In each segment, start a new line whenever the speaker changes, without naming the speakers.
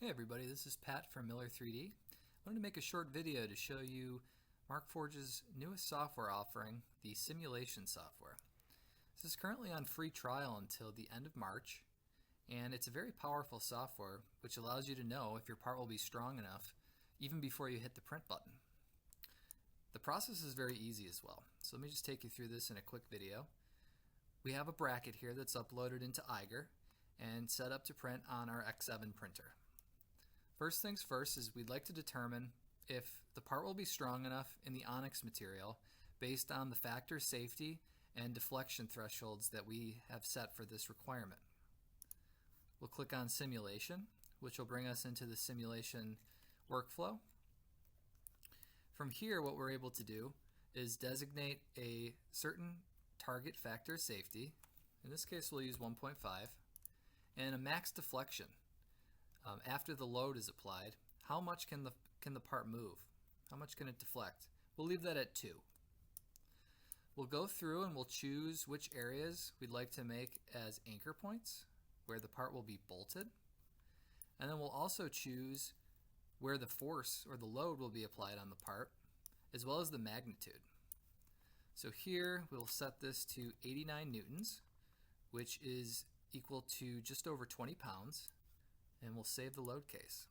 Hey everybody, this is Pat from Miller 3D. I wanted to make a short video to show you Markforged's newest software offering, the simulation software. This is currently on free trial until the end of March, and it's a very powerful software which allows you to know if your part will be strong enough even before you hit the print button. The process is very easy as well, so let me just take you through this in a quick video. We have a bracket here that's uploaded into Eiger and set up to print on our X7 printer. First things first is we'd like to determine if the part will be strong enough in the onyx material based on the factor safety and deflection thresholds that we have set for this requirement. We'll click on Simulation, which will bring us into the simulation workflow. From here, what we're able to do is designate a certain target factor safety. In this case, we'll use 1.5, and a max deflection. After the load is applied, how much can the part move? How much can it deflect? We'll leave that at 2. We'll go through and we'll choose which areas we'd like to make as anchor points, where the part will be bolted. And then we'll also choose where the force or the load will be applied on the part, as well as the magnitude. So here we'll set this to 89 newtons, which is equal to just over 20 pounds. And we'll save the load case.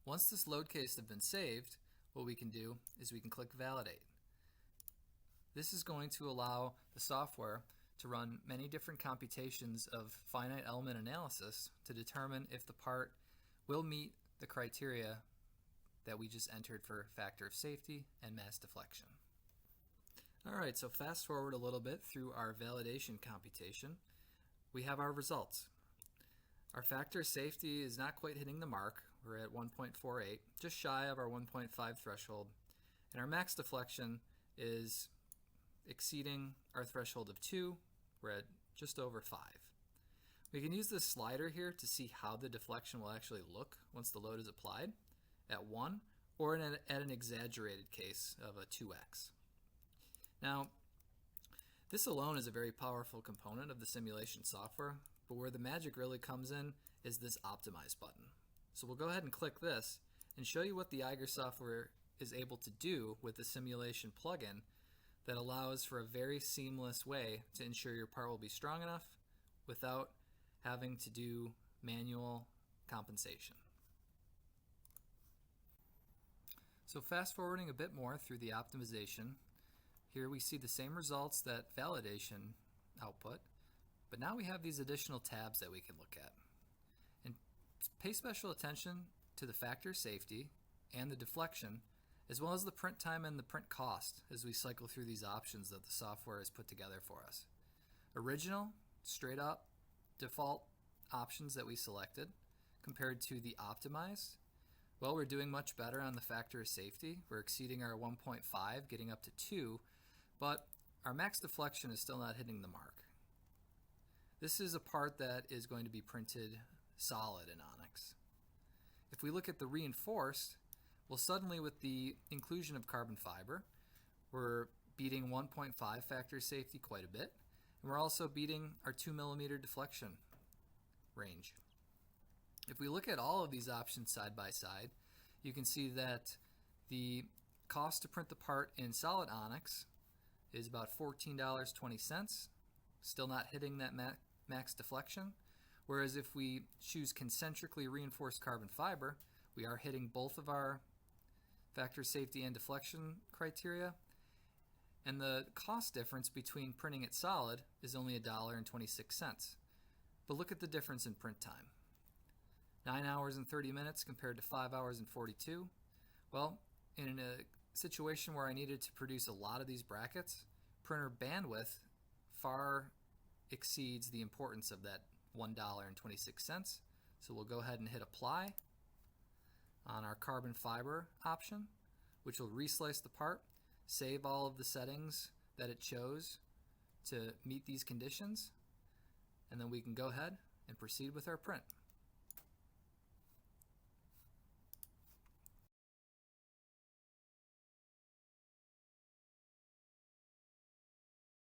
Once this load case has been saved, what we can do is we can click Validate. This is going to allow the software to run many different computations of finite element analysis to determine if the part will meet the criteria that we just entered for factor of safety and mass deflection. Alright, so fast forward a little bit through our validation computation. We have our results. Our factor of safety is not quite hitting the mark. We're at 1.48, just shy of our 1.5 threshold. And our max deflection is exceeding our threshold of 2. We're at just over 5. We can use this slider here to see how the deflection will actually look once the load is applied at 1 or at an exaggerated case of a 2x. Now, this alone is a very powerful component of the simulation software. But where the magic really comes in is this Optimize button. So we'll go ahead and click this and show you what the Eiger software is able to do with the simulation plugin that allows for a very seamless way to ensure your part will be strong enough without having to do manual compensation. So fast forwarding a bit more through the optimization, here we see the same results that validation output. But now we have these additional tabs that we can look at. And pay special attention to the factor safety and the deflection, as well as the print time and the print cost as we cycle through these options that the software has put together for us. Original, straight up, default options that we selected compared to the optimized. Well, we're doing much better on the factor of safety. We're exceeding our 1.5, getting up to 2, but our max deflection is still not hitting the mark. This is a part that is going to be printed solid in onyx. If we look at the reinforced, well, suddenly with the inclusion of carbon fiber, we're beating 1.5 factor safety quite a bit, and we're also beating our 2mm deflection range. If we look at all of these options side by side, you can see that the cost to print the part in solid onyx is about $14.20, still not hitting that max deflection, whereas if we choose concentrically reinforced carbon fiber, we are hitting both of our factor safety and deflection criteria, and the cost difference between printing it solid is only $1.26. But look at the difference in print time. 9 hours and 30 minutes compared to 5 hours and 42. Well, in a situation where I needed to produce a lot of these brackets, printer bandwidth far exceeds the importance of that $1.26. So we'll go ahead and hit apply on our carbon fiber option, which will reslice the part, save all of the settings that it chose to meet these conditions, and then we can go ahead and proceed with our print.